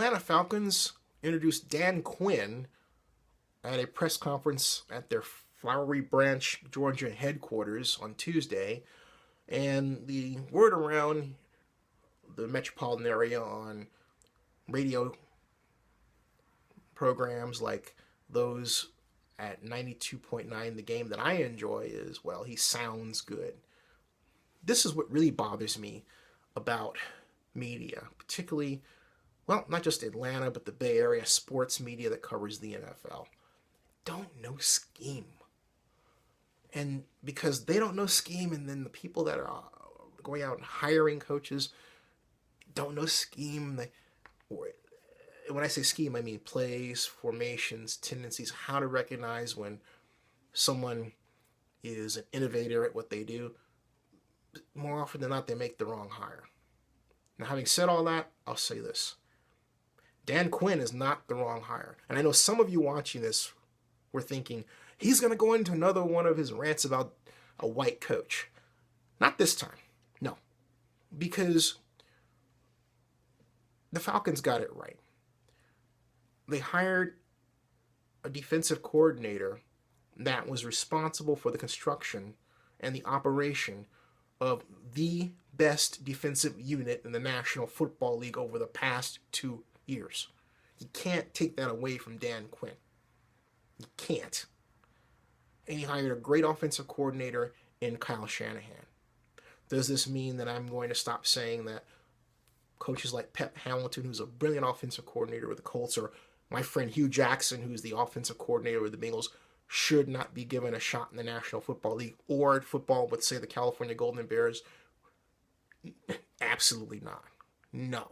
Atlanta Falcons introduced Dan Quinn at a press conference at their Flowery Branch, Georgia headquarters on Tuesday, and the word around the metropolitan area on radio programs like those at 92.9, the game that I enjoy, is, well, he sounds good. This is what really bothers me about media, particularly, well, not just Atlanta, but the Bay Area sports media that covers the NFL. Don't know scheme. And because they don't know scheme, and then the people that are going out and hiring coaches don't know scheme. When I say scheme, I mean plays, formations, tendencies, how to recognize when someone is an innovator at what they do. More often than not, they make the wrong hire. Now, having said all that, I'll say this. Dan Quinn is not the wrong hire. And I know some of you watching this were thinking, he's going to go into another one of his rants about a white coach. Not this time. No. Because the Falcons got it right. They hired a defensive coordinator that was responsible for the construction and the operation of the best defensive unit in the National Football League over the past 2 years. You can't take that away from Dan Quinn. You can't. And he hired a great offensive coordinator in Kyle Shanahan. Does this mean that I'm going to stop saying that coaches like Pep Hamilton, who's a brilliant offensive coordinator with the Colts, or my friend Hugh Jackson, who's the offensive coordinator with the Bengals, should not be given a shot in the National Football League or football with, say, the California Golden Bears? Absolutely not. No.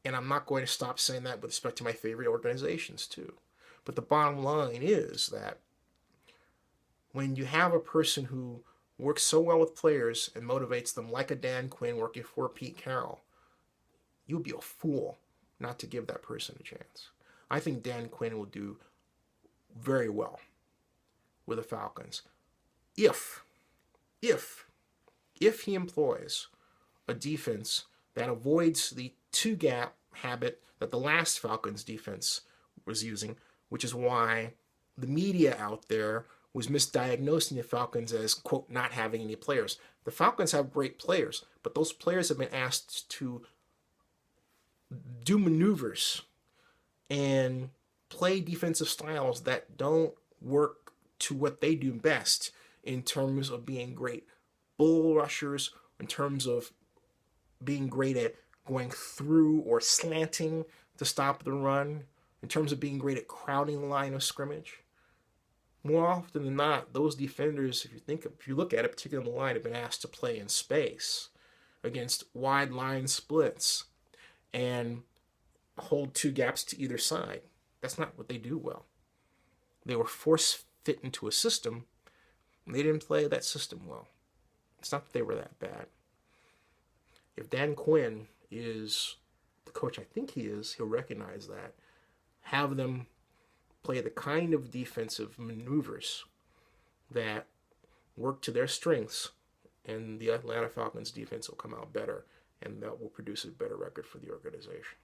And I'm not going to stop saying that with respect to my favorite organizations, too. But the bottom line is that when you have a person who works so well with players and motivates them, like a Dan Quinn working for Pete Carroll, you'll be a fool not to give that person a chance. I think Dan Quinn will do very well with the Falcons if he employs a defense that avoids the two-gap habit that the last Falcons defense was using, which is why the media out there was misdiagnosing the Falcons as, quote, not having any players. The Falcons have great players, but those players have been asked to do maneuvers and play defensive styles that don't work to what they do best in terms of being great bull rushers, in terms of being great at going through or slanting to stop the run, in terms of being great at crowding the line of scrimmage. More often than not, those defenders, if you look at it, particularly on the line, have been asked to play in space against wide line splits and hold two gaps to either side. That's not what they do well. They were force fit into a system, and they didn't play that system well. It's not that they were that bad. If Dan Quinn is the coach I think he is, he'll recognize that. Have them play the kind of defensive maneuvers that work to their strengths, and the Atlanta Falcons defense will come out better, and that will produce a better record for the organization.